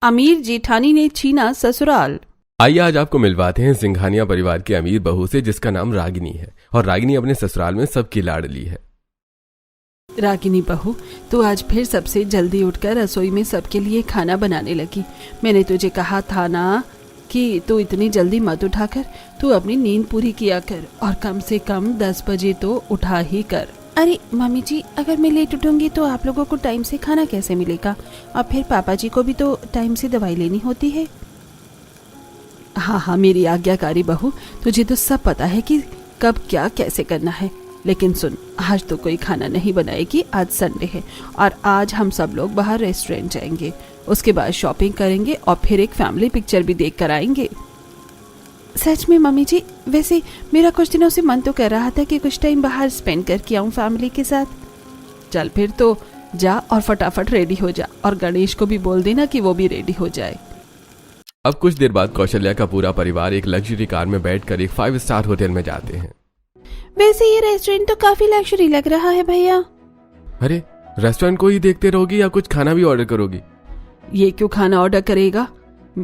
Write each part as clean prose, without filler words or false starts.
अमीर जेठानी ने छीना ससुराल। आइए आज आपको मिलवाते हैं सिंघानिया परिवार की अमीर बहू से जिसका नाम रागिनी है और रागिनी अपने ससुराल में सबकी लाडली है। रागिनी बहू, तू आज फिर सबसे जल्दी उठकर रसोई में सबके लिए खाना बनाने लगी। मैंने तुझे कहा था ना कि तू इतनी जल्दी मत उठाकर, तू अपनी नींद पूरी किया कर और कम से कम 10 बजे तो उठा ही कर। अरे मम्मी जी, अगर मैं लेट उठूंगी तो आप लोगों को टाइम से खाना कैसे मिलेगा? और फिर पापा जी को भी तो टाइम से दवाई लेनी होती है। हाँ, मेरी आज्ञाकारी बहू, तुझे तो सब पता है कि कब क्या कैसे करना है। लेकिन सुन, आज तो कोई खाना नहीं बनाएगी, आज संडे है और आज हम सब लोग बाहर रेस्टोरेंट जाएंगे, उसके बाद शॉपिंग करेंगे और फिर एक फैमिली पिक्चर भी देख कर आएंगे। सच में मम्मी जी, वैसे मेरा कुछ दिनों से मन तो कर रहा था कि कुछ टाइम बाहर स्पेंड करके आऊँ फैमिली के साथ। चल फिर तो जा और फटाफट रेडी हो जा और गणेश को भी बोल देना कि वो भी रेडी हो जाए। अब कुछ देर बाद कौशल्या का पूरा परिवार एक लग्जरी कार में बैठकर एक 5 स्टार होटल में जाते हैं। वैसे ये रेस्टोरेंट तो काफी लग्जरी लग रहा है भैया। अरे, रेस्टोरेंट को ही देखते रहोगी या कुछ खाना भी ऑर्डर करोगी? ये क्यों खाना ऑर्डर करेगा?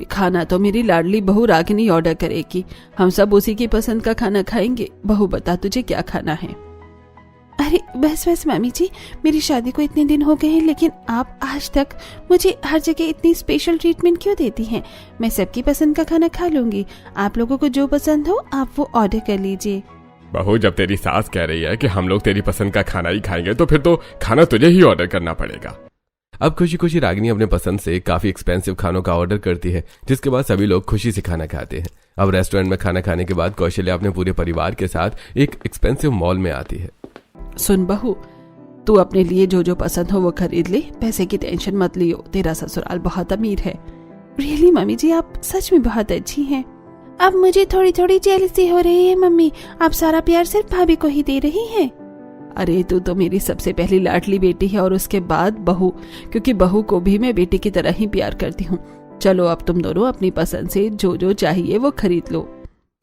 खाना तो मेरी लाडली बहू रागिनी ऑर्डर करेगी, हम सब उसी की पसंद का खाना खाएंगे। बहू बता तुझे क्या खाना है? अरे बस मामी जी, मेरी शादी को इतने दिन हो गए हैं लेकिन आप आज तक मुझे हर जगह इतनी स्पेशल ट्रीटमेंट क्यों देती हैं? मैं सबकी पसंद का खाना खा लूंगी, आप लोगों को जो पसंद हो आप वो ऑर्डर कर लीजिए। बहू, जब तेरी सास कह रही है कि हम लोग तेरी पसंद का खाना ही खाएंगे तो फिर तो खाना तुझे ही ऑर्डर करना पड़ेगा। अब खुशी खुशी रागिनी अपने पसंद से काफी एक्सपेंसिव खानों का ऑर्डर करती है, जिसके बाद सभी लोग खुशी से खाना खाते हैं। अब रेस्टोरेंट में खाना खाने के बाद कौशल्या अपने पूरे परिवार के साथ एक एक्सपेंसिव मॉल में आती है। सुन बहू, तू अपने लिए जो जो पसंद हो वो खरीद ले, पैसे की टेंशन मत लियो, तेरा ससुराल बहुत अमीर है। रियली मम्मी जी, आप सच में बहुत अच्छी हैं। अब मुझे थोड़ी थोड़ी जेलसी हो रही है मम्मी, आप सारा प्यार सिर्फ भाभी को ही दे रही हैं। अरे तू तो मेरी सबसे पहली लाडली बेटी है और उसके बाद बहू, क्योंकि बहू को भी मैं बेटी की तरह ही प्यार करती हूँ। चलो अब तुम दोनों अपनी पसंद से जो जो चाहिए वो खरीद लो।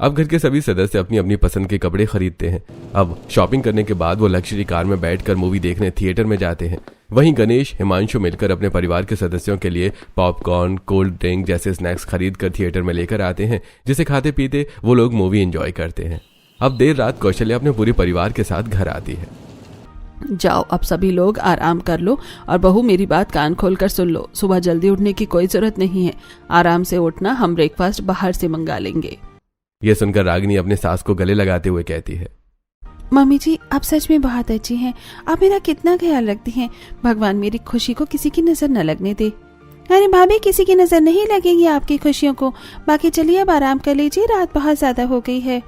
अब घर के सभी सदस्य अपनी अपनी पसंद के कपड़े खरीदते हैं। अब शॉपिंग करने के बाद वो लग्जरी कार में बैठकर मूवी देखने थिएटर में जाते हैं। वहीं गणेश, हिमांशु मिलकर अपने परिवार के सदस्यों के लिए पॉपकॉर्न, कोल्ड ड्रिंक जैसे स्नैक्स खरीद कर थिएटर में लेकर आते हैं, जिसे खाते पीते वो लोग मूवी एंजॉय करते हैं। अब देर रात कौशल्या अपने पूरे परिवार के साथ घर आती है। जाओ अब सभी लोग आराम कर लो और बहू मेरी बात कान खोलकर सुन लो, सुबह जल्दी उठने की कोई जरूरत नहीं है, आराम से उठना, हम ब्रेकफास्ट बाहर से मंगा लेंगे। ये सुनकर रागिनी अपने सास को गले लगाते हुए कहती है, मम्मी जी आप सच में बहुत अच्छी हैं, आप मेरा कितना ख्याल रखती हैं, भगवान मेरी खुशी को किसी की नजर न लगने दे। अरे भाभी, किसी की नजर नहीं लगेगी आपकी खुशियों को। बाकी चलिए अब आराम कर लीजिए, रात बहुत ज्यादा हो गई है।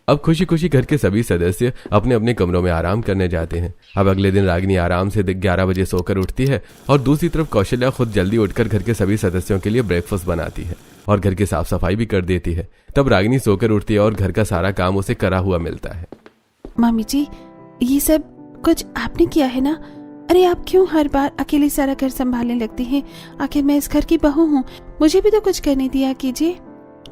अब खुशी खुशी घर के सभी सदस्य अपने अपने कमरों में आराम करने जाते हैं। अब अगले दिन रागिनी आराम से 11 बजे सोकर उठती है और दूसरी तरफ कौशल्या खुद जल्दी उठकर घर के सभी सदस्यों के लिए ब्रेकफास्ट बनाती है और घर की साफ सफाई भी कर देती है। तब रागिनी सोकर उठती है और घर का सारा काम उसे करा हुआ मिलता है। मम्मी जी, ये सब कुछ आपने किया है ना? अरे आप क्यों हर बार अकेले सारा घर संभालने लगती हैं? आखिर मैं इस घर की बहू हूँ, मुझे भी तो कुछ करने दिया कीजिए।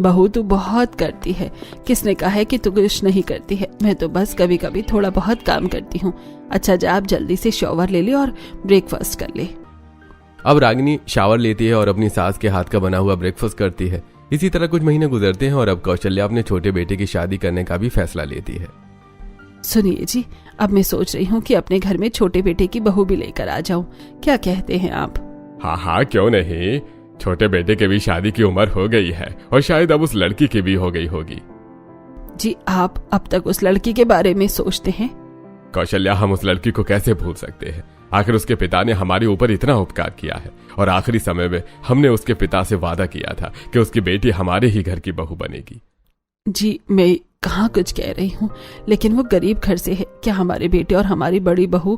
बहू तू बहुत करती है, किसने कहा है कि तू कुछ नहीं करती है? मैं तो बस कभी कभी थोड़ा बहुत काम करती हूँ। अच्छा जा, आप जल्दी से शॉवर ले ले और ब्रेकफास्ट कर ले। अब रागिनी शावर लेती है और अपनी सास के हाथ का बना हुआ ब्रेकफास्ट करती है। इसी तरह कुछ महीने गुजरते हैं और अब कौशल्या अपने छोटे बेटे की शादी करने का भी फैसला लेती है। सुनिए जी, अब मैं सोच रही हूँ कि अपने घर में छोटे बेटे की बहू भी लेकर आ जाऊँ, क्या कहते हैं आप? हाँ, क्यों नहीं, छोटे बेटे की भी शादी की उम्र हो गई है और शायद अब उस लड़की की भी हो गई होगी। जी आप अब तक उस लड़की के बारे में सोचते हैं? कौशल्या, हम उस लड़की को कैसे भूल सकते हैं? आखिर उसके पिता ने हमारे ऊपर इतना उपकार किया है और आखिरी समय में हमने उसके पिता से वादा किया था कि उसकी बेटी हमारे ही घर की बहू बनेगी। जी मैं कहाँ कुछ कह रही हूँ, लेकिन वो गरीब घर से है, क्या हमारे बेटे और हमारी बड़ी बहू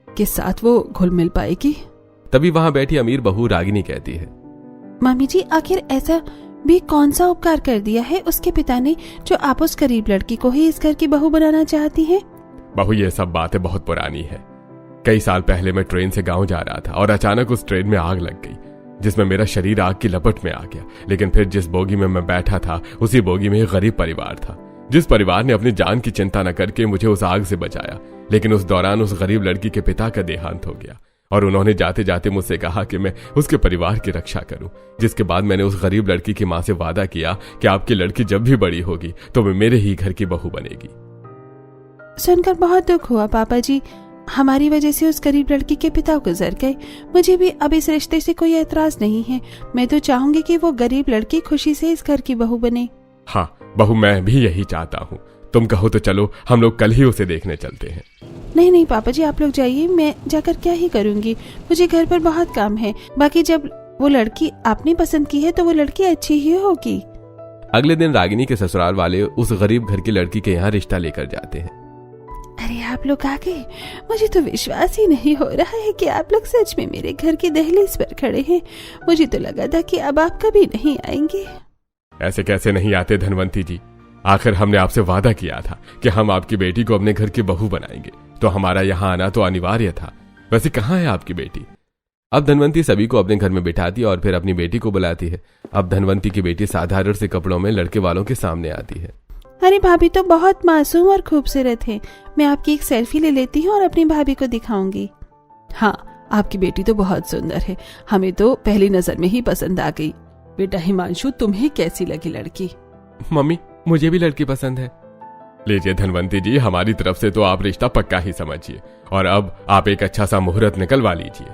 के साथ वो घुल मिल पाएगी? तभी वहाँ बैठी अमीर बहू रागिनी कहती है, मम्मी जी आखिर ऐसा भी कौन सा उपकार कर दिया है उसके पिता ने जो आप उस गरीब लड़की को ही इस घर की बहू बनाना चाहती हैं? बहू, ये सब बातें बहुत पुरानी है। कई साल पहले मैं ट्रेन से गांव जा रहा था और अचानक उस ट्रेन में आग लग गई, जिसमें मेरा शरीर आग की लपट में आ गया। लेकिन फिर जिस बोगी में मैं बैठा था उसी बोगी में एक गरीब परिवार था, जिस परिवार ने अपनी जान की चिंता न करके मुझे उस आग से बचाया। लेकिन उस दौरान उस गरीब लड़की के पिता का देहांत हो गया और उन्होंने जाते जाते मुझसे कहा कि मैं उसके परिवार की रक्षा करूं। जिसके बाद मैंने उस गरीब लड़की की मां से वादा किया कि आपकी लड़की जब भी बड़ी होगी तो वो मेरे ही घर की बहू बनेगी। सुनकर बहुत दुख हुआ पापा जी। हमारी वजह से उस गरीब लड़की के पिता गुजर गए। मुझे भी अब इस रिश्ते से कोई एतराज नहीं है। मैं तो चाहूंगी कि वो गरीब लड़की खुशी से इस घर की बहू बने। हाँ बहू, मैं भी यही चाहता हूँ। तुम कहो तो चलो, हम लोग कल ही उसे देखने चलते हैं। नहीं नहीं पापा जी, आप लोग जाइए, मैं जाकर क्या ही करूंगी। मुझे घर पर बहुत काम है। बाकी जब वो लड़की आपने पसंद की है तो वो लड़की अच्छी ही होगी। अगले दिन रागिनी के ससुराल वाले उस गरीब घर की लड़की के यहाँ रिश्ता लेकर जाते हैं। अरे आप लोग आ गए। मुझे तो विश्वास ही नहीं हो रहा है कि आप लोग सच में मेरे घर की दहलीज पर खड़े हैं। मुझे तो लगा था कि अब आप कभी नहीं आएंगे। ऐसे कैसे नहीं आते धनवंती जी, आखिर हमने आपसे वादा किया था कि हम आपकी बेटी को अपने घर की बहू बनाएंगे, तो हमारा यहाँ आना तो अनिवार्य था। वैसे कहाँ है आपकी बेटी? अब धनवंती सभी को अपने घर में बिठाती है और फिर अपनी बेटी को बुलाती है। अब धनवंती की बेटी साधारण से कपड़ों में लड़के वालों के सामने आती है। अरे भाभी तो बहुत मासूम और खूबसूरत है। मैं आपकी एक सेल्फी ले लेती हूँ और अपनी भाभी को दिखाऊंगी। हाँ, आपकी बेटी तो बहुत सुंदर है। हमें तो पहली नजर में ही पसंद आ गई। बेटा हिमांशु, तुम्हें कैसी लगी लड़की? मम्मी, मुझे भी लड़की पसंद है। लीजिए धनवंती जी, हमारी तरफ से तो आप रिश्ता पक्का ही समझिए, और अब आप एक अच्छा सा मुहूर्त निकलवा लीजिए।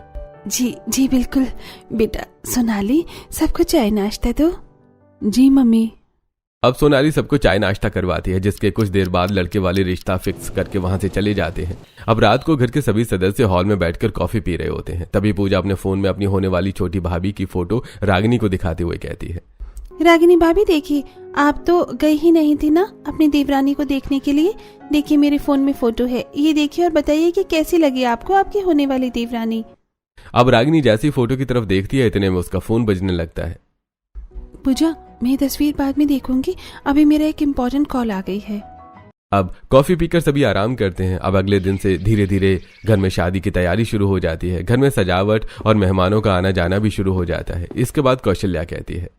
जी जी बिल्कुल। बेटा सोनाली, सबको चाय नाश्ता दो। जी मम्मी। अब सोनाली सबको चाय नाश्ता करवाती है, जिसके कुछ देर बाद लड़के वाले रिश्ता फिक्स करके वहां से चले जाते हैं। अब रात को घर के सभी सदस्य हॉल में बैठकर कॉफी पी रहे होते हैं। तभी पूजा अपने फोन में अपनी होने वाली छोटी भाभी की फोटो रागिनी को दिखाते हुए कहती है, रागिनी भाभी देखिए, आप तो गई ही नहीं थी ना अपनी देवरानी को देखने के लिए। देखिए मेरे फोन में फोटो है, ये देखिए और बताइए कि कैसी लगी आपको आपकी होने वाली देवरानी। अब रागिनी जैसी फोटो की तरफ देखती है, इतने में उसका फोन बजने लगता है। पूजा, मैं ये तस्वीर बाद में देखूंगी, अभी मेरा एक इम्पोर्टेंट कॉल आ गई है। अब कॉफी पीकर सभी आराम करते हैं। अब अगले दिन से धीरे धीरे घर में शादी की तैयारी शुरू हो जाती है। घर में सजावट और मेहमानों का आना जाना भी शुरू हो जाता है। इसके बाद कौशल्या कहती है,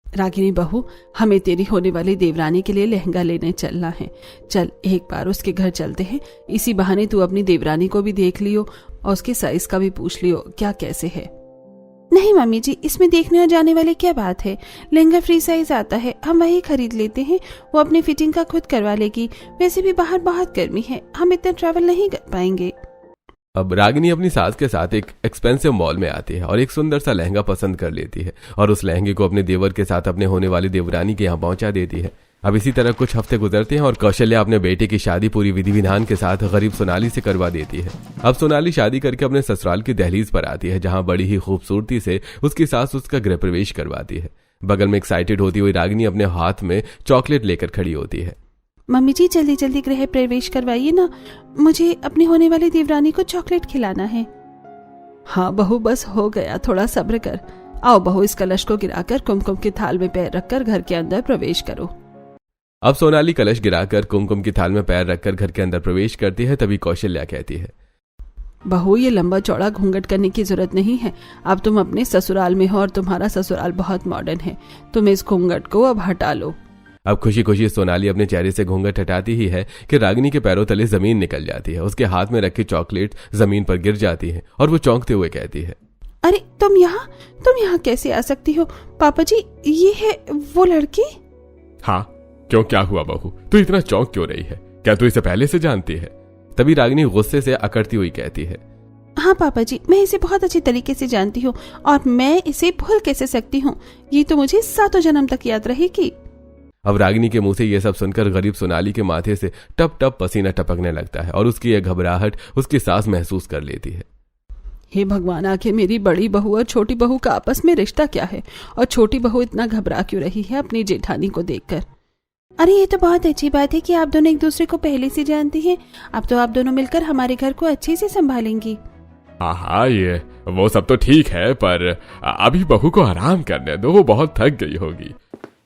रागिनी बहू, हमें तेरी होने वाली देवरानी के लिए लहंगा लेने चलना है। चल एक बार उसके घर चलते हैं। इसी बहाने तू अपनी देवरानी को भी देख लियो और उसके साइज का भी पूछ लियो क्या कैसे है। नहीं मम्मी जी, इसमें देखने और जाने वाली क्या बात है। लहंगा फ्री साइज आता है, हम वही खरीद लेते हैं। वो अपनी फिटिंग का खुद करवा लेगी। वैसे भी बाहर बहुत गर्मी है, हम इतना ट्रैवल नहीं कर पाएंगे। अब रागिनी अपनी सास के साथ एक एक्सपेंसिव मॉल में आती है और एक सुंदर सा लहंगा पसंद कर लेती है और उस लहंगे को अपने देवर के साथ अपने होने वाली देवरानी के यहाँ पहुंचा देती है। अब इसी तरह कुछ हफ्ते गुजरते हैं और कौशल्या अपने बेटे की शादी पूरी विधि विधान के साथ गरीब सोनाली से करवा देती है। अब सोनाली शादी करके अपने ससुराल की दहलीज पर आती है, जहां बड़ी ही खूबसूरती से उसकी सास उसका गृह प्रवेश करवाती है। बगल में एक्साइटेड होती हुई रागिनी अपने हाथ में चॉकलेट लेकर खड़ी होती है। मम्मी जी जल्दी जल्दी गृह प्रवेश करवाइए ना, मुझे अपनी होने वाली देवरानी को चॉकलेट खिलाना है। हाँ बहू, बस हो गया, थोड़ा सब्र कर। आओ बहू, इस कलश को गिराकर कुमकुम की थाल में पैर रखकर घर के अंदर प्रवेश करो। अब सोनाली कलश गिराकर कुमकुम की थाल में पैर रखकर घर के अंदर प्रवेश करती है। तभी कौशल्या कहती है, बहू, ये लंबा चौड़ा घूंघट करने की जरूरत नहीं है। अब तुम अपने ससुराल में हो और तुम्हारा ससुराल बहुत मॉडर्न है। तुम इस घूंघट को अब हटा लो। अब खुशी खुशी सोनाली अपने चेहरे से घूंघट हटाती ही है कि रागिनी के पैरों तले जमीन निकल जाती है। उसके हाथ में रखी चॉकलेट जमीन पर गिर जाती है और वो चौंकते हुए कहती है, अरे तुम यहाँ कैसे आ सकती हो? पापा जी, ये है वो लड़की? हाँ, क्यों, क्या हुआ बहू, तू इतना चौंक क्यों रही है? क्या तू इसे पहले से जानती है? तभी रागिनी गुस्से से अकड़ती हुई कहती है, हाँ पापा जी, मैं इसे बहुत अच्छी तरीके से जानती हूँ और मैं इसे भूल कैसे सकती हूँ? ये तो मुझे 7 जन्म तक याद रहेगी। अब रागिनी के मुंह से यह सब सुनकर गरीब सोनाली के माथे से टप टप पसीना टपकने लगता है और उसकी यह घबराहट उसकी सास महसूस कर लेती है। हे भगवान, आखिर मेरी बड़ी बहू और छोटी बहू का आपस में रिश्ता क्या है और छोटी बहू इतना घबरा क्यों रही है अपनी जेठानी को देखकर? अरे ये तो बहुत अच्छी बात है कि आप दोनों एक दूसरे को पहले से जानती हैं। अब तो आप दोनों मिलकर हमारे घर को अच्छे से संभालेंगी। हाँ, ये वो सब तो ठीक है, पर अभी बहू को आराम करने दो, वो बहुत थक गई होगी।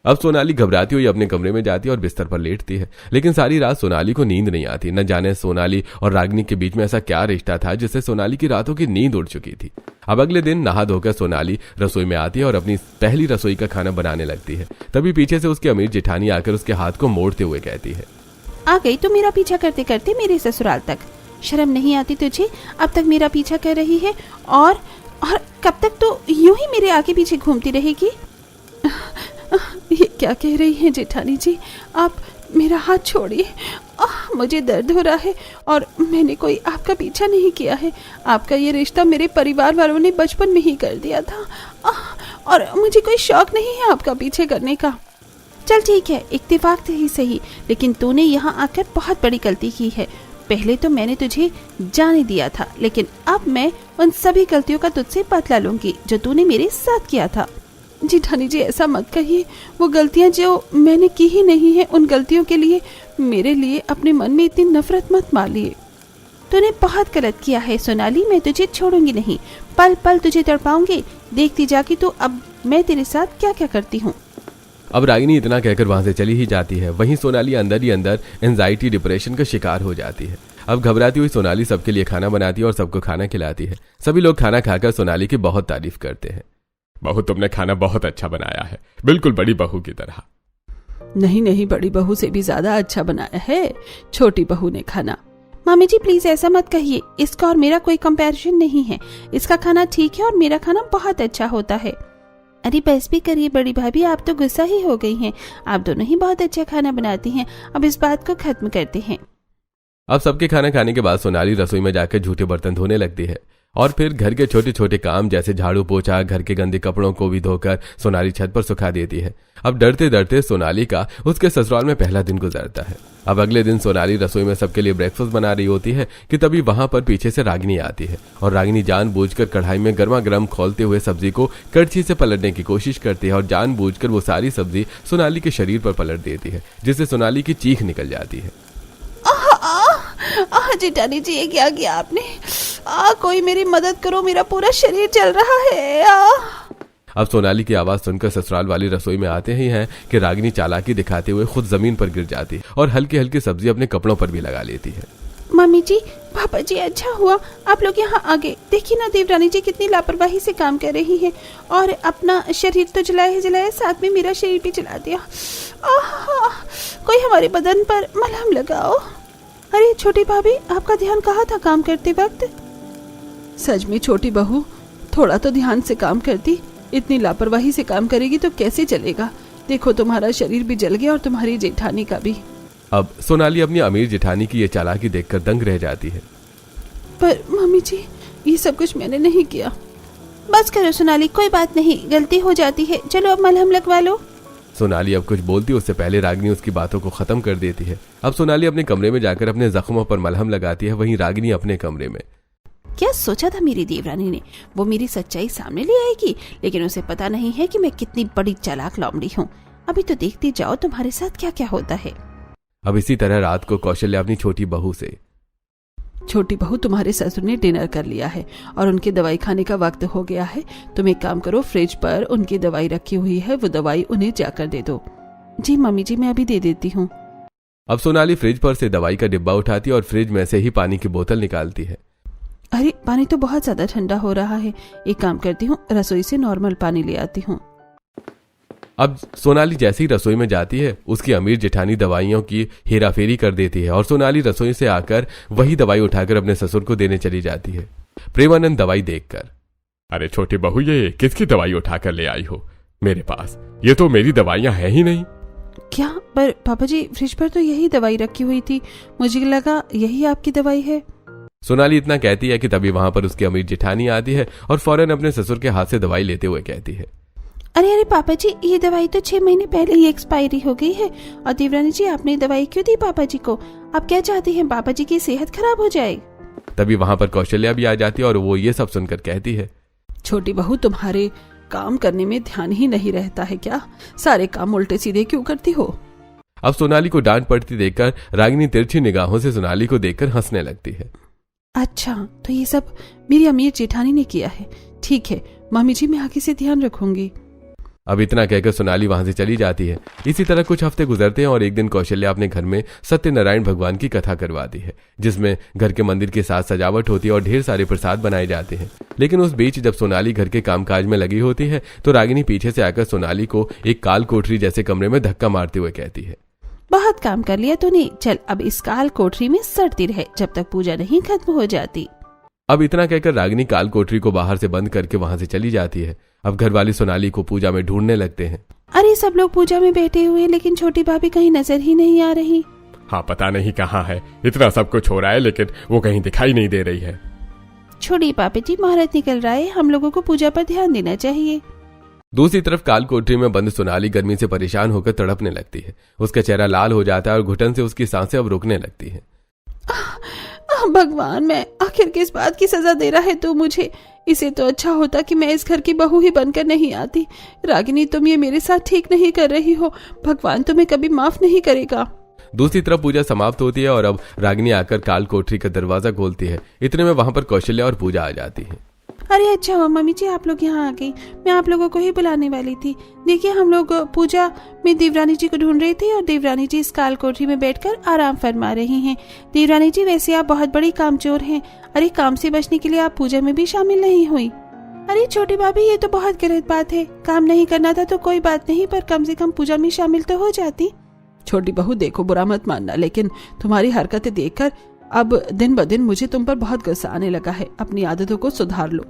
अब सोनाली घबराती हुई अपने कमरे में जाती है और बिस्तर पर लेटती है। लेकिन सारी रात सोनाली को नींद नहीं आती। न जाने सोनाली और रागिनी के बीच में ऐसा क्या रिश्ता था जिससे सोनाली की रातों की नींद उड़ चुकी थी। अब अगले दिन नहा धोकर सोनाली रसोई में आती है और अपनी पहली रसोई का खाना बनाने लगती है। तभी पीछे से उसकी अमीर जेठानी आकर उसके हाथ को मोड़ते हुए कहती है, आ गई तो मेरा पीछा करते करते मेरे ससुराल तक। शर्म नहीं आती तुझे? अब तक मेरा पीछा कर रही है और कब तक तो यूं ही मेरे आगे पीछे घूमती रहेगी? ये क्या कह रही हैं जेठानी जी? आप मेरा हाथ छोड़िए, मुझे दर्द हो रहा है और मैंने कोई आपका पीछा नहीं किया है। आपका ये रिश्ता मेरे परिवार वालों ने बचपन में ही कर दिया था और मुझे कोई शौक नहीं है आपका पीछे करने का। चल ठीक है, इत्तेफाक ही सही, लेकिन तूने यहाँ आकर बहुत बड़ी गलती की है। पहले तो मैंने तुझे जाने दिया था, लेकिन अब मैं उन सभी गलतियों का तुझसे बदला लूंगी जो तूने मेरे साथ किया था। जेठानी जी ऐसा मत कहिए, वो गलतियां जो मैंने की ही नहीं है, उन गलतियों के लिए मेरे लिए अपने मन में इतनी नफरत मत मालिए। तूने बहुत गलत किया है सोनाली, मैं तुझे छोड़ूंगी नहीं, पल पल तुझे तड़पाऊंगी। देखती जाके तो अब मैं तेरे साथ क्या क्या करती हूँ। अब रागिनी इतना कहकर वहां से चली ही जाती है। वहीं सोनाली अंदर ही अंदर एंजाइटी डिप्रेशन का शिकार हो जाती है। अब घबराती हुई सोनाली सबके लिए खाना बनाती है और सबको खाना खिलाती है। सभी लोग खाना खाकर सोनाली की बहुत तारीफ करते हैं। बहू, तुमने खाना बहुत अच्छा बनाया है, बिल्कुल बड़ी बहू की तरह। नहीं, बड़ी बहू से भी ज्यादा अच्छा बनाया है छोटी बहू ने खाना। मामी जी प्लीज ऐसा मत कहिए, इसका और मेरा कोई कंपैरिजन नहीं है। इसका खाना ठीक है और मेरा खाना बहुत अच्छा होता है। अरे बस भी करिए बड़ी भाभी, आप तो गुस्सा ही हो गई हैं। आप दोनों ही बहुत अच्छा खाना बनाती हैं। अब इस बात को खत्म करते हैं। अब सबके खाना खाने के बाद सोनाली रसोई में जाकर झूठे बर्तन धोने लगती है और फिर घर के छोटे छोटे काम जैसे झाड़ू पोछा, घर के गंदे कपड़ों को भी धोकर सोनाली छत पर सुखा देती है। अब डरते डरते सोनाली का उसके ससुराल में पहला दिन गुजरता है। अब अगले दिन सोनाली रसोई में सबके लिए ब्रेकफास्ट बना रही होती है कि तभी वहां पर पीछे से रागिनी आती है और रागिनी जानबूझकर कढ़ाई में गर्मा गर्म खौलते हुए सब्जी को कड़छी से पलटने की कोशिश करती है और जानबूझकर वो सारी सब्जी सोनाली के शरीर पर पलट देती है, जिससे सोनाली की चीख निकल जाती है। जेठानी जी ये क्या किया आपने? कोई मेरी मदद करो, मेरा पूरा शरीर जल रहा है। अब सोनाली की आवाज सुनकर ससुराल वाली रसोई में आते ही हैं कि रागिनी चालाकी दिखाते हुए खुद जमीन पर गिर जाती है और हल्की हल्की सब्जी अपने कपड़ों पर भी लगा लेती है। मम्मी जी, पापा जी, अच्छा हुआ आप लोग यहाँ आ गए। देखिए ना देवरानी जी कितनी लापरवाही से काम कर रही है और अपना शरीर तो जलाया साथ में मेरा शरीर भी जला दिया। कोई हमारे बदन पर मलहम लगाओ। अरे छोटी भाभी, आपका ध्यान कहाँ था काम करते वक्त? सच में छोटी बहू, थोड़ा तो ध्यान से काम करती। इतनी लापरवाही से काम करेगी तो कैसे चलेगा? देखो तुम्हारा शरीर भी जल गया और तुम्हारी जेठानी का भी। अब सोनाली अपनी अमीर जेठानी की ये चालाकी देखकर दंग रह जाती है। पर मम्मी जी, ये सब कुछ मैंने नहीं किया। बस करो सोनाली, कोई बात नहीं, गलती हो जाती है। चलो अब मलहम लगवा लो। सोनाली अब कुछ बोलती उससे पहले रागिनी उसकी बातों को खत्म कर देती है। अब सोनाली अपने कमरे में जाकर अपने जख्मों पर मलहम लगाती है। वहीं रागिनी अपने कमरे में। क्या सोचा था मेरी देवरानी ने? वो मेरी सच्चाई सामने ले आएगी, लेकिन उसे पता नहीं है कि मैं कितनी बड़ी चालाक लौंडी हूँ। अभी तो देखते जाओ तुम्हारे साथ क्या क्या होता है। अब इसी तरह रात को कौशल्या अपनी छोटी बहू से, छोटी बहू तुम्हारे ससुर ने डिनर कर लिया है और उनकी दवाई खाने का वक्त हो गया है। तुम एक काम करो, फ्रिज पर उनकी दवाई रखी हुई है, वो दवाई उन्हें जाकर दे दो। जी मम्मी जी, मैं अभी दे देती हूँ। अब सोनाली फ्रिज पर से दवाई का डिब्बा उठाती है और फ्रिज में से ही पानी की बोतल निकालती है। अरे पानी तो बहुत ज्यादा ठंडा हो रहा है, एक काम करती हूँ, रसोई से नॉर्मल पानी ले आती हूँ। अब सोनाली जैसी रसोई में जाती है, उसकी अमीर जेठानी दवाइयों की हेराफेरी कर देती है और सोनाली रसोई से आकर वही दवाई उठाकर अपने ससुर को देने चली जाती है। प्रेमानंद दवाई देखकर, अरे छोटी बहू, ये किसकी दवाई उठाकर ले आई हो मेरे पास? ये तो मेरी दवाइयां हैं ही नहीं। क्या? पर पापा जी, फ्रिज पर तो यही दवाई रखी हुई थी, मुझे लगा यही आपकी दवाई है। सोनाली इतना कहती है कि तभी वहां पर उसकी अमीर जेठानी आती है और फौरन अपने ससुर के हाथ से दवाई लेते हुए कहती है, अरे पापा जी, ये दवाई तो 6 महीने पहले ही एक्सपायरी हो गई है। और देवरानी जी, आपने दवाई क्यों दी पापा जी को? आप क्या चाहती हैं, पापा जी की सेहत खराब हो जाए? तभी वहां पर कौशल्या भी आ जाती है और वो ये सब सुनकर कहती है, छोटी बहू, तुम्हारे काम करने में ध्यान ही नहीं रहता है क्या? सारे काम उल्टे सीधे क्यों करती हो? अब सोनाली को डांट पड़ती देखकर रागिनी तिरछी निगाहों से सोनाली को देखकर हंसने लगती है। अच्छा, तो ये सब मेरी अमीर जेठानी ने किया है। ठीक है मम्मी जी, मैं आगे से ध्यान रखूंगी। अब इतना कहकर सोनाली वहां से चली जाती है। इसी तरह कुछ हफ्ते गुजरते हैं और एक दिन कौशल्या अपने घर में सत्यनारायण भगवान की कथा करवाती है, जिसमें घर के मंदिर के साथ सजावट होती है और ढेर सारे प्रसाद बनाए जाते हैं। लेकिन उस बीच जब सोनाली घर के कामकाज में लगी होती है तो रागिनी पीछे से आकर सोनाली को एक काल कोठरी जैसे कमरे में धक्का मारते हुए कहती है, बहुत काम कर लिया तूने, चल अब इस काल कोठरी में सड़ती रहे जब तक पूजा नहीं खत्म हो जाती। अब इतना कहकर रागिनी काल कोठरी को बाहर से बंद करके वहां से चली जाती है। अब घर वाली सोनाली को पूजा में ढूंढने लगते हैं। अरे सब लोग पूजा में बैठे हुए, लेकिन छोटी भाभी कहीं नजर ही नहीं आ रही। हाँ, पता नहीं कहाँ है। इतना सब कुछ हो रहा है लेकिन वो कहीं दिखाई नहीं दे रही है। छोटी पापी जी, मुहूर्त निकल रहा है, हम लोगों को पूजा पर ध्यान देना चाहिए। दूसरी तरफ काल कोठरी में बंद सोनाली गर्मी से परेशान होकर तड़पने लगती है। उसका चेहरा लाल हो जाता है और घुटन से उसकी सांसें अब रुकने लगती हैं। भगवान, मैं आखिर किस बात की सजा दे रहा है तू मुझे? इसे तो अच्छा होता कि मैं इस घर की बहू ही बनकर नहीं आती। रागिनी, तुम ये मेरे साथ ठीक नहीं कर रही हो। भगवान तुम्हें कभी माफ नहीं करेगा। दूसरी तरफ पूजा समाप्त होती है और अब रागिनी आकर काल कोठरी का दरवाजा खोलती है। इतने में वहां पर कौशल्या और पूजा आ जाती है। अरे अच्छा हुआ मम्मी जी आप लोग यहाँ आ गई, मैं आप लोगों को ही बुलाने वाली थी। देखिए, हम लोग पूजा में देवरानी जी को ढूंढ रहे थे और देवरानी जी इस काल कोठरी में बैठकर आराम फरमा रही हैं। देवरानी जी, वैसे आप बहुत बड़ी कामचोर हैं। अरे काम से बचने के लिए आप पूजा में भी शामिल नहीं हुई। अरे छोटी भाभी, ये तो बहुत गलत बात है। काम नहीं करना था तो कोई बात नहीं, पर कम से कम पूजा में शामिल तो हो जाती। छोटी बहू देखो, बुरा मत मानना, लेकिन तुम्हारी हरकतें देखकर अब दिन ब दिन मुझे तुम पर बहुत गुस्सा आने लगा है। अपनी आदतों को सुधार लो।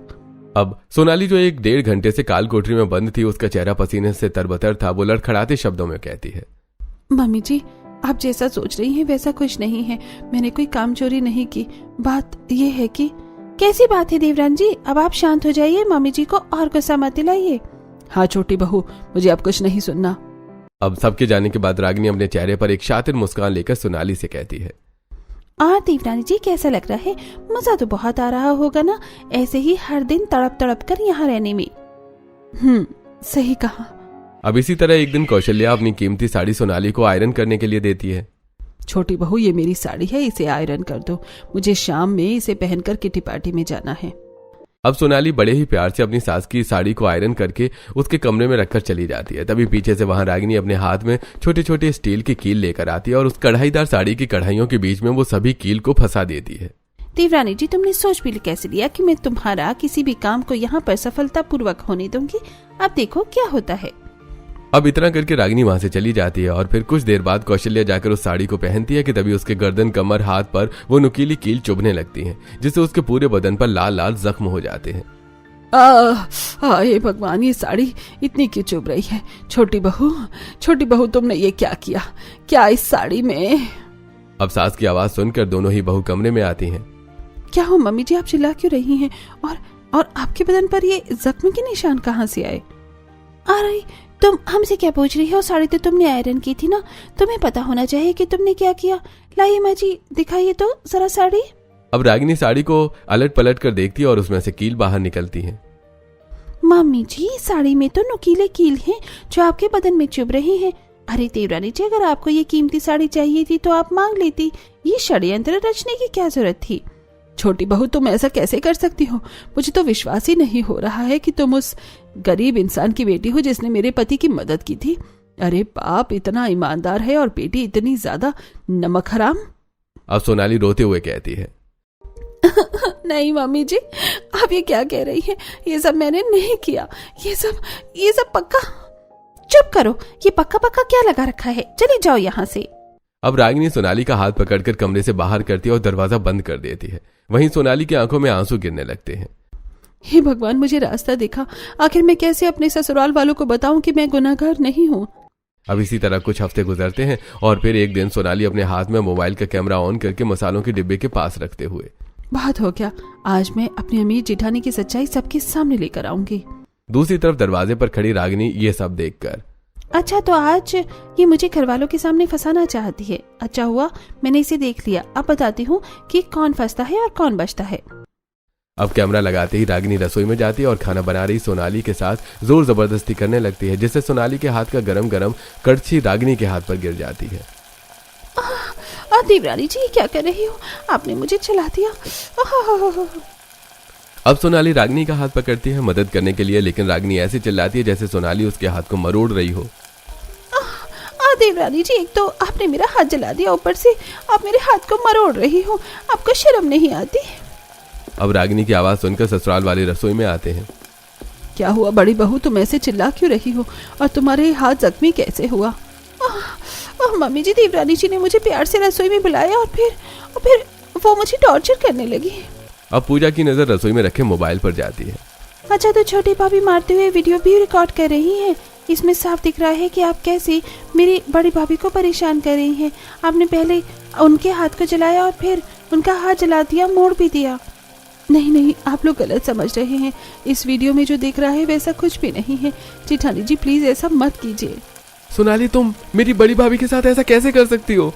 अब सोनाली जो 1-1.5 घंटे से काल कोठरी में बंद थी, उसका चेहरा पसीने से तरबतर था। वो लड़खड़ाते शब्दों में कहती है, मम्मी जी, आप जैसा सोच रही हैं वैसा कुछ नहीं है। मैंने कोई काम चोरी नहीं की। बात ये है कि कैसी बात है देवरानी जी? अब आप शांत हो जाइए, मम्मी जी को और गुस्सा मत दिलाइए। हाँ छोटी बहू, मुझे अब कुछ नहीं सुनना। अब सबके जाने के बाद रागिनी अपने चेहरे पर एक शातिर मुस्कान लेकर सोनाली से कहती है, और देवरानी जी कैसा लग रहा है? मजा तो बहुत आ रहा होगा ना, ऐसे ही हर दिन तड़प तड़प कर यहाँ रहने में। सही कहा। अब इसी तरह एक दिन कौशल्या अपनी कीमती साड़ी सोनाली को आयरन करने के लिए देती है। छोटी बहू, ये मेरी साड़ी है, इसे आयरन कर दो। मुझे शाम में इसे पहनकर किटी पार्टी में जाना है। अब सोनाली बड़े ही प्यार से अपनी सास की साड़ी को आयरन करके उसके कमरे में रखकर चली जाती है। तभी पीछे से वहां रागिनी अपने हाथ में छोटे छोटे स्टील की कील लेकर आती है और उस कढ़ाईदार साड़ी की कढ़ाइयों के बीच में वो सभी कील को फंसा देती है। देवरानी जी, तुमने सोच भी कैसे लिया कि मैं तुम्हारा किसी भी काम को यहाँ पर सफलता पूर्वक होने दूंगी? अब देखो क्या होता है। अब इतना करके रागिनी वहां से चली जाती है और फिर कुछ देर बाद कौशल्या जाकर उस साड़ी को पहनती है कि तभी उसके गर्दन, कमर, हाथ पर वो नुकीली कील चुभने लगती हैं, जिससे उसके पूरे बदन पर लाल लाल जख्म हो जाते हैं। हे भगवान, ये साड़ी इतनी क्यों चुभ रही है? छोटी बहू, तुमने ये क्या किया? क्या इस साड़ी में? अब सास की आवाज सुनकर दोनों ही बहू कमरे में आती हैं। क्या हो मम्मी जी, आप चिल्ला क्यों रही हैं? और आपके बदन पर ये जख्म के निशान कहाँ से आए? अरे तुम हमसे क्या पूछ रही हो? साड़ी तो तुमने आयरन की थी ना, तुम्हें पता होना चाहिए कि तुमने क्या किया। लाइए माँ जी, दिखाइए तो जरा साड़ी। अब रागिनी साड़ी को अलट पलट कर देखती है और उसमें से कील बाहर निकलती है। मम्मी जी, साड़ी में तो नुकीले कील हैं जो आपके बदन में चुभ रही हैं। अरे देवरानी जी, अगर आपको ये कीमती साड़ी चाहिए थी तो आप मांग लेती। ये षड्यंत्र रचने की क्या जरूरत थी? छोटी बहू, तुम ऐसा कैसे कर सकती हो? मुझे तो विश्वास ही नहीं हो रहा है कि तुम उस गरीब इंसान की बेटी हो जिसने मेरे पति की मदद की थी। अरे बाप इतना ईमानदार है और बेटी इतनी ज्यादा नमक हराम। अब सोनाली रोते हुए कहती है, नहीं मम्मी जी, आप ये क्या कह रही हैं? ये सब मैंने नहीं किया। ये सब पक्का। चुप करो, ये पक्का पक्का क्या लगा रखा है? चली जाओ यहाँ से। अब रागिनी सोनाली का हाथ पकड़कर कमरे से बाहर करती है और दरवाजा बंद कर देती है। वहीं सोनाली की आंखों में आंसू गिरने लगते हैं। हे भगवान, मुझे रास्ता दिखा। आखिर मैं कैसे अपने ससुराल वालों को बताऊं कि मैं गुनाहगार नहीं हूँ? अब इसी तरह कुछ हफ्ते गुजरते हैं और फिर एक दिन सोनाली अपने हाथ में मोबाइल का कैमरा ऑन करके मसालों के डिब्बे के पास रखते हुए, बहुत हो गया, आज मैं अपनी अमीर जेठानी की सच्चाई सबके सामने लेकर आऊंगी। दूसरी तरफ दरवाजे पर खड़ी रागिनी ये सब देखकर, अच्छा तो आज ये मुझे घर वालों के सामने फंसाना चाहती है। अच्छा हुआ मैंने इसे देख लिया। अब बताती हूँ कि कौन फंसता है और कौन बचता है। अब कैमरा लगाते ही रागिनी रसोई में जाती है और खाना बना रही सोनाली के साथ जोर जबरदस्ती करने लगती है, जिससे सोनाली के हाथ का गरम गरम कड़छी रागिनी के हाथ पर गिर जाती है। देवरानी जी, क्या कर रही हो? आपने मुझे चला दिया। अब सोनाली रागिनी का हाथ पकड़ती है मदद करने के लिए, लेकिन रागिनी ऐसे चिल्लाती है जैसे सोनाली उसके हाथ को मरोड़ रही हो। देवरानी जी, एक तो आपने मेरा हाथ जला दिया, ऊपर से आप मेरे हाथ को मरोड़ रही हो। आपको शर्म नहीं आती? अब रागिनी की आवाज सुनकर ससुराल वाले रसोई में आते हैं। क्या हुआ बड़ी बहू, तुम ऐसे चिल्ला क्यों रही हो और तुम्हारे हाथ जख्मी कैसे हुआ? ओह मम्मी जी, देवरानी जी ने मुझे प्यार से रसोई में बुलाया और फिर वो मुझे टॉर्चर करने लगी। अब पूजा की नजर रसोई में रखे मोबाइल पर जाती है। अच्छा, तो छोटी भाभी मारते हुए वीडियो भी रिकॉर्ड कर रही हैं। इसमें साफ दिख रहा है कि आप कैसे मेरी बड़ी भाभी को परेशान कर रही हैं। आपने पहले उनके हाथ को जलाया और फिर उनका हाथ जला दिया, मोड़ भी दिया। नहीं, आप लोग गलत समझ रहे हैं। इस वीडियो में जो दिख रहा है वैसा कुछ भी नहीं है। जेठानी जी प्लीज ऐसा मत कीजिए। सोनाली, तुम मेरी बड़ी भाभी के साथ ऐसा कैसे कर सकती हो?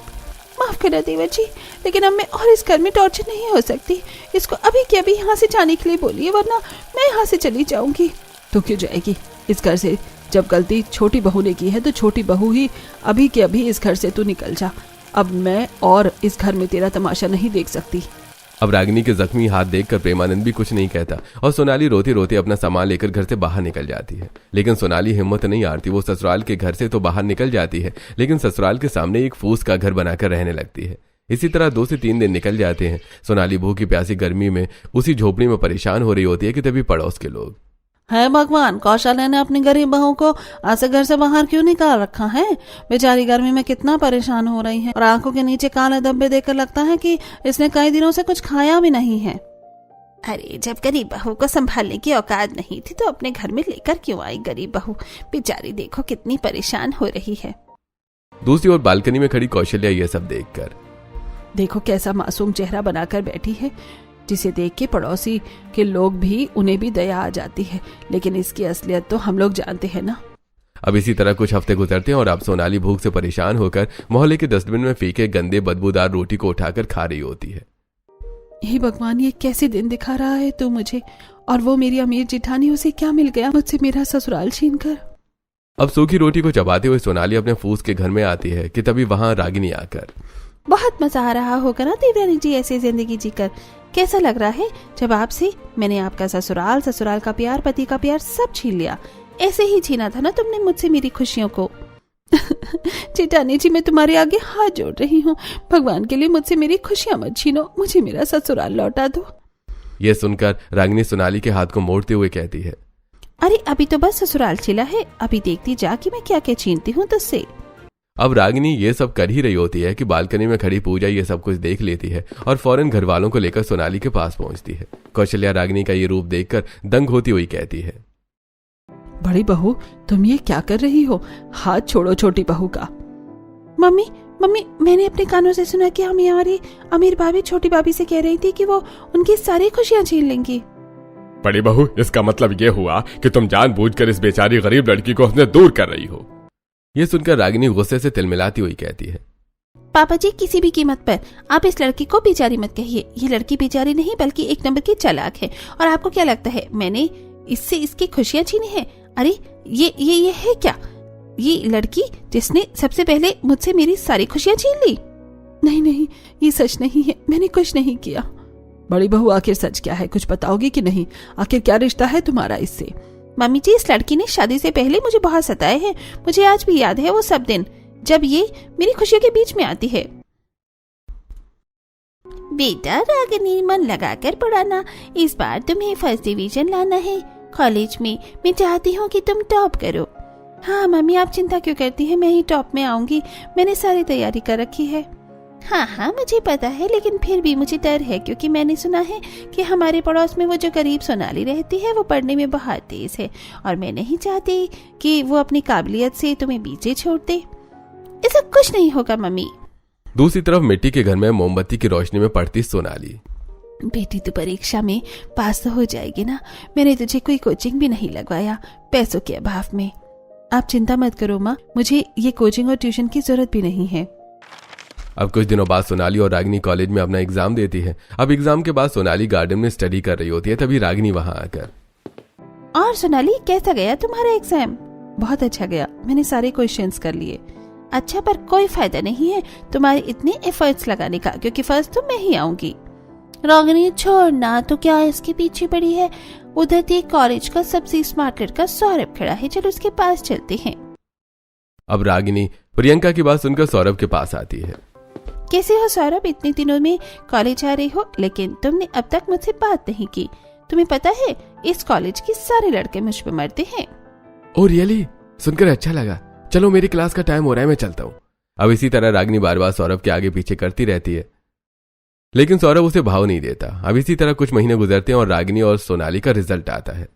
माफ करना देवर जी, लेकिन अब मैं और इस घर में टॉर्चर नहीं हो सकती। इसको अभी के अभी यहाँ से जाने के लिए बोलिए, वरना मैं यहाँ से चली जाऊंगी। तो क्यों जाएगी इस घर से? जब गलती छोटी बहू ने की है तो छोटी बहू ही अभी के अभी इस घर से तू निकल जा। अब मैं और इस घर में तेरा तमाशा नहीं देख सकती। अब रागिनी के जख्मी हाथ देखकर प्रेमानंद भी कुछ नहीं कहता और सोनाली रोती रोती अपना सामान लेकर घर से बाहर निकल जाती है। लेकिन सोनाली हिम्मत नहीं हारती। वो ससुराल के घर से तो बाहर निकल जाती है, लेकिन ससुराल के सामने एक फूस का घर बनाकर रहने लगती है। इसी तरह 2 से 3 दिन निकल जाते हैं। सोनाली भूखी प्यासी गर्मी में उसी झोपड़ी में परेशान हो रही होती है कि तभी पड़ोस के लोग, है भगवान, कौशल्या ने अपनी गरीब बहू को आज से घर से बाहर क्यों निकाल रखा है? बेचारी गर्मी में कितना परेशान हो रही है और आंखों के नीचे काले धब्बे देखकर लगता है कि इसने कई दिनों से कुछ खाया भी नहीं है। अरे, जब गरीब बहू को संभालने की औकात नहीं थी तो अपने घर में लेकर क्यों आई गरीब बहू? बेचारी देखो कितनी परेशान हो रही है। दूसरी ओर बालकनी में खड़ी कौशल्या ये सब देखकर, देखो कैसा मासूम चेहरा बनाकर बैठी है, जिसे देख के पड़ोसी के लोग भी, उन्हें भी दया आ जाती है। लेकिन इसकी असलियत तो हम लोग जानते हैं ना। अब इसी तरह कुछ हफ्ते गुजरते हैं और अब सोनाली भूख से परेशान होकर मोहल्ले के डस्टबिन में फेंके गंदे बदबूदार रोटी को उठाकर खा रही होती है। हे भगवान, ये कैसे दिन दिखा रहा है तू मुझे? और वो मेरी अमीर जिठानी, उसे क्या मिल गया मुझसे मेरा ससुराल छीनकर? अब सूखी रोटी को चबाते हुए सोनाली अपने फूस के घर में आती है कि तभी वहां रागिनी आकर, बहुत मजा आ रहा होगा ना देवरानी जी ऐसी जिंदगी जीकर? कैसा लग रहा है जब आपसे मैंने आपका ससुराल का प्यार, पति का प्यार सब छीन लिया? ऐसे ही छीना था ना तुमने मुझसे मेरी खुशियों को। जेठानी जी, मैं तुम्हारे आगे हाथ जोड़ रही हूँ, भगवान के लिए मुझसे मेरी खुशियां मत छीनो, मुझे मेरा ससुराल लौटा दो। यह सुनकर रागिनी सोनाली के हाथ को मोड़ते हुए कहती है, अरे अभी तो बस ससुराल छिला है, अभी देखती जा कि मैं क्या क्या छीनती हूँ तुझसे। अब रागिनी ये सब कर ही रही होती है कि बालकनी में खड़ी पूजा ये सब कुछ देख लेती है और फौरन घर वालों को लेकर सोनाली के पास पहुंचती है। कौशल्या रागिनी का ये रूप देखकर दंग होती हुई कहती है, बड़ी बहू, तुम ये क्या कर रही हो? हाथ छोड़ो छोटी बहू का। मम्मी, मैंने अपने कानों से सुना कि हमारी अमीर भाभी छोटी भाभी से कह रही थी कि वो उनकी सारी खुशियां छीन लेंगी। बड़ी बहू, इसका मतलब ये हुआ कि तुम जानबूझकर इस बेचारी गरीब लड़की को उसने दूर कर रही हो। ये सुनकर रागिनी गुस्से से तिलमिलाती हुई कहती है, पापा जी, किसी भी कीमत पर आप इस लड़की को बेचारी मत कहिए। ये लड़की बेचारी नहीं बल्कि एक नंबर की चालाक है। और आपको क्या लगता है मैंने इससे इसकी खुशियां छीनी है? अरे ये है क्या? ये लड़की जिसने सबसे पहले मुझसे मेरी सारी खुशियां छीन ली। नहीं, ये सच नहीं है, मैंने कुछ नहीं किया। बड़ी बहू, आखिर सच क्या है? कुछ बताओगी कि नहीं? आखिर क्या रिश्ता है तुम्हारा इससे? मम्मी जी, इस लड़की ने शादी से पहले मुझे बहुत सताया है। मुझे आज भी याद है वो सब दिन जब ये मेरी खुशियों के बीच में आती है। बेटा रागिनी, मन लगाकर पढ़ाना, इस बार तुम्हें फर्स्ट डिवीजन लाना है कॉलेज में। मैं चाहती हूँ कि तुम टॉप करो। हाँ मम्मी, आप चिंता क्यों करती हैं, मैं ही टॉप में आऊंगी। मैंने सारी तैयारी कर रखी है। हाँ, मुझे पता है, लेकिन फिर भी मुझे डर है क्योंकि मैंने सुना है कि हमारे पड़ोस में वो जो गरीब सोनाली रहती है वो पढ़ने में बहुत तेज है और मैं नहीं चाहती कि वो अपनी काबिलियत से तुम्हें पीछे छोड़ दे। ऐसा कुछ नहीं होगा मम्मी। दूसरी तरफ मिट्टी के घर में मोमबत्ती की रोशनी में पढ़ती सोनाली, बेटी तू परीक्षा में पास तो हो जाएगी ना? मैंने तुझे कोई कोचिंग भी नहीं लगवाया पैसों के अभाव में। आप चिंता मत करो माँ, मुझे ये कोचिंग और ट्यूशन की जरूरत भी नहीं है। अब कुछ दिनों बाद सोनाली और रागिनी कॉलेज में अपना एग्जाम देती है। अब एग्जाम के बाद सोनाली गार्डन में स्टडी कर रही होती है, तभी रागिनी वहां आकर, और सोनाली कैसा गया तुम्हारा एग्जाम? बहुत अच्छा गया, मैंने सारे क्वेश्चंस कर लिए। अच्छा, पर कोई फायदा नहीं है तुम्हारे इतने एफर्ट्स लगाने का, क्योंकि फर्स्ट तो मैं ही आऊंगी। रागिनी छोड़ना, तो क्या इसके पीछे पड़ी है? उधर देख, कॉलेज का सबसे स्मार्ट लड़का सौरभ खड़ा है, चलो उसके पास चलते हैं। अब रागिनी प्रियंका की बात सुनकर सौरभ के पास आती है। कैसे हो सौरभ? इतने दिनों में कॉलेज आ रहे हो, लेकिन तुमने अब तक मुझसे बात नहीं की। तुम्हें पता है इस कॉलेज के सारे लड़के मुझ पे मरते हैं। Oh really? सुनकर अच्छा लगा। चलो मेरी क्लास का टाइम हो रहा है, मैं चलता हूँ। अब इसी तरह रागिनी बार बार सौरभ के आगे पीछे करती रहती है, लेकिन सौरभ उसे भाव नहीं देता। अब इसी तरह कुछ महीने गुजरते हैं और रागिनी और सोनाली का रिजल्ट आता है।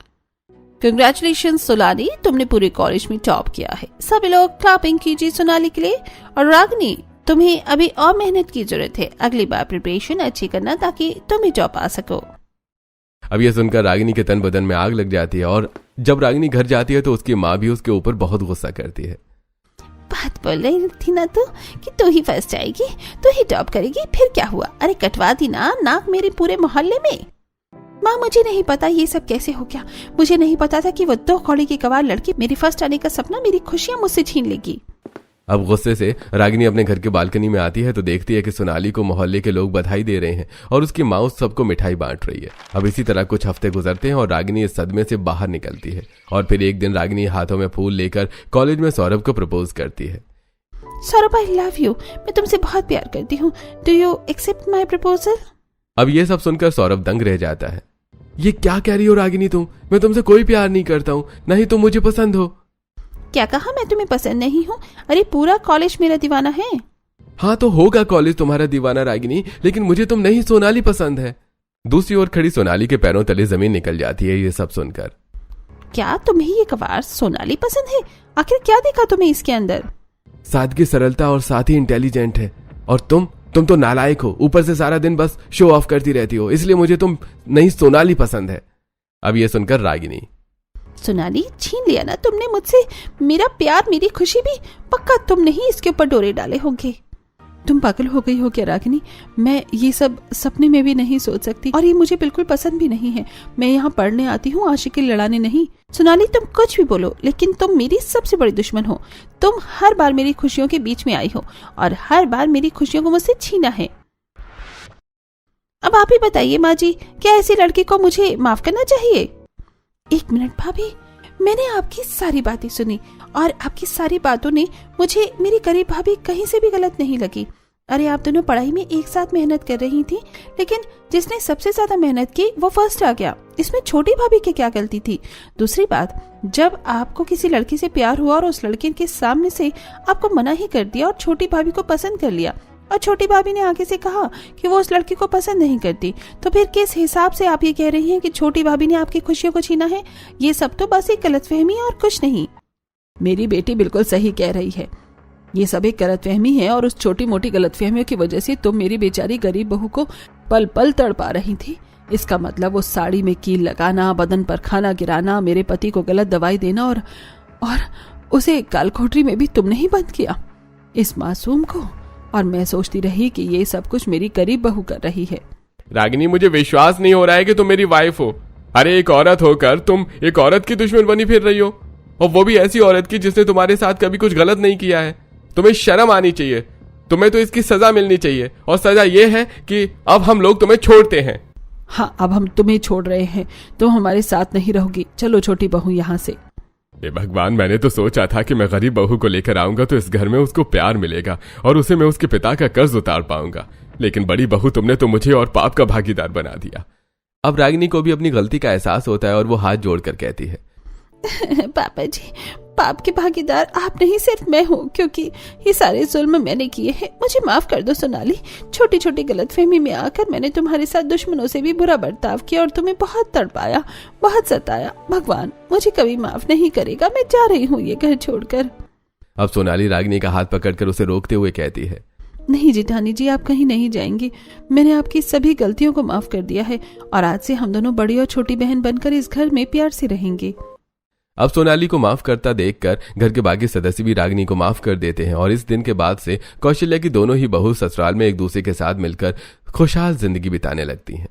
कंग्रेचुलेशन सोनाली, तुमने पूरे कॉलेज में टॉप किया है। सभी लोग क्लैपिंग कीजिए सोनाली के लिए। और रागिनी, तुम्हें अभी और मेहनत की जरूरत है। अगली बार प्रिपरेशन अच्छी करना ताकि तुम ही टॉप आ सको। अब यह सुनकर रागिनी के तन बदन में आग लग जाती है और जब रागिनी घर जाती है तो उसकी माँ भी उसके ऊपर बहुत गुस्सा करती है। बात बोल रही थी ना तू कि तू ही फर्स्ट आएगी, तू ही टॉप करेगी, फिर क्या हुआ? अरे कटवा दी ना नाक मेरे पूरे मोहल्ले में। माँ, मुझे नहीं पता ये सब कैसे हो गया। मुझे नहीं पता था कि वो 2 कौड़ी की कवार लड़की मेरी फर्स्ट आने का सपना, मेरी खुशियां मुझसे छीन लेगी। अब गुस्से से रागिनी अपने घर के बालकनी में आती है तो देखती है कि सोनाली को मोहल्ले के लोग बधाई दे रहे हैं और उसकी माँ उस सबको मिठाई बांट रही है। अब इसी तरह कुछ हफ्ते गुजरते हैं और रागिनी इस सदमे से बाहर निकलती है और फिर एक दिन रागिनी हाथों में फूल लेकर कॉलेज में सौरभ को प्रपोज करती है। सौरभ, आई लव यू, मैं तुमसे बहुत प्यार करती हूँ। Do you accept my proposal? अब ये सब सुनकर सौरभ दंग रह जाता है। ये क्या कह रही हो रागिनी तुम? मैं तुमसे कोई प्यार नहीं करता हूँ, न ही तुम मुझे पसंद हो। क्या कहा मैं तुम्हें पसंद नहीं हूँ? अरे पूरा कॉलेज मेरा दीवाना है। हाँ तो होगा कॉलेज तुम्हारा दीवाना रागिनी, लेकिन मुझे तुम नहीं सोनाली पसंद है। दूसरी ओर खड़ी सोनाली के पैरों तले जमीन निकल जाती है ये सब सुनकर। क्या तुम्हें ये कवार सोनाली पसंद है? आखिर क्या देखा तुम्हें इसके अंदर? सादगी, सरलता और साथ ही इंटेलिजेंट है। और तुम तो नालायक हो, ऊपर से सारा दिन बस शो ऑफ करती रहती हो, इसलिए मुझे तुम नहीं सोनाली पसंद है। अब ये सुनकर रागिनी, सोनाली, छीन लिया ना तुमने मुझसे मेरा प्यार, मेरी खुशी भी। पक्का तुम नहीं इसके ऊपर डोरे डाले होंगे। तुम पागल हो गई हो क्या रागिनी? मैं ये सब सपने में भी नहीं सोच सकती और ये मुझे बिल्कुल पसंद भी नहीं है। मैं यहाँ पढ़ने आती हूँ, आशिकी लड़ाने नहीं। सोनाली, तुम कुछ भी बोलो, लेकिन तुम मेरी सबसे बड़ी दुश्मन हो। तुम हर बार मेरी खुशियों के बीच में आई हो और हर बार मेरी खुशियों को मुझसे छीना है। अब आप ही बताइए माँ जी, क्या ऐसी लड़की को मुझे माफ करना चाहिए? 1 मिनट भाभी, मैंने आपकी सारी बातें सुनी और आपकी सारी बातों ने मुझे मेरी करीब भाभी कहीं से भी गलत नहीं लगी। अरे आप दोनों पढ़ाई में एक साथ मेहनत कर रही थी, लेकिन जिसने सबसे ज्यादा मेहनत की वो फर्स्ट आ गया। इसमें छोटी भाभी की क्या गलती थी? दूसरी बात, जब आपको किसी लड़की से प्यार हुआ और उस लड़के के सामने से आपको मना ही कर दिया और छोटी भाभी को पसंद कर लिया और छोटी भाभी ने आगे से कहा कि वो उस लड़की को पसंद नहीं करती, तो फिर किस हिसाब से आप ये कह रही हैं कि छोटी भाभी ने आपकी खुशियों को छीना है? ये सब तो बस एक गलतफहमी है और कुछ नहीं। मेरी बेटी बिल्कुल सही कह रही है। ये सब एक गलतफहमी है और उस छोटी मोटी गलतफहमियों की वजह से तुम मेरी बेचारी गरीब बहू को पल पल तड़पा रही थी। इसका मतलब वो साड़ी में कील लगाना, बदन पर खाना गिराना, मेरे पति को गलत दवाई देना और उसे कालकोठरी में भी तुमने ही बंद किया, इस मासूम को। और मैं सोचती रही कि ये सब कुछ मेरी गरीब बहू कर रही है। रागिनी, मुझे विश्वास नहीं हो रहा है कि तुम मेरी वाइफ हो। अरे एक औरत होकर तुम एक औरत की दुश्मन बनी फिर रही हो, और वो भी ऐसी औरत की जिसने तुम्हारे साथ कभी कुछ गलत नहीं किया है। तुम्हें शर्म आनी चाहिए। तुम्हें तो इसकी सजा मिलनी चाहिए, और सजा ये है कि अब हम लोग तुम्हें छोड़ते हैं। हाँ, अब हम तुम्हें छोड़ रहे हैं, तुम हमारे साथ नहीं रहोगी। चलो छोटी बहू यहाँ से। हे भगवान, मैंने तो सोचा था कि मैं गरीब बहू को लेकर आऊंगा तो इस घर में उसको प्यार मिलेगा और उसे मैं उसके पिता का कर्ज उतार पाऊंगा, लेकिन बड़ी बहू तुमने तो मुझे और पाप का भागीदार बना दिया। अब रागिनी को भी अपनी गलती का एहसास होता है और वो हाथ जोड़कर कहती है, पापा जी, पाप के भागीदार आप नहीं सिर्फ मैं हूँ, क्योंकि ये सारे जुल्म मैंने किए हैं। मुझे माफ कर दो सोनाली। छोटी छोटी गलतफहमी में आकर मैंने तुम्हारे साथ दुश्मनों से भी बुरा बर्ताव किया और तुम्हें बहुत तड़पाया, बहुत सताया। भगवान मुझे कभी माफ नहीं करेगा। मैं जा रही हूँ ये घर छोड़कर। अब सोनाली रागिनी का हाथ पकड़कर उसे रोकते हुए कहती है, नहीं जेठानी जी, आप कहीं नहीं जाएंगी। मैंने आपकी सभी गलतियों को माफ कर दिया है और आज से हम दोनों बड़ी और छोटी बहन बनकर इस घर में प्यार से रहेंगे। अब सोनाली को माफ करता देखकर घर के बाकी सदस्य भी रागिनी को माफ कर देते हैं और इस दिन के बाद से कौशल्या की दोनों ही बहू ससुराल में एक दूसरे के साथ मिलकर खुशहाल जिंदगी बिताने लगती हैं।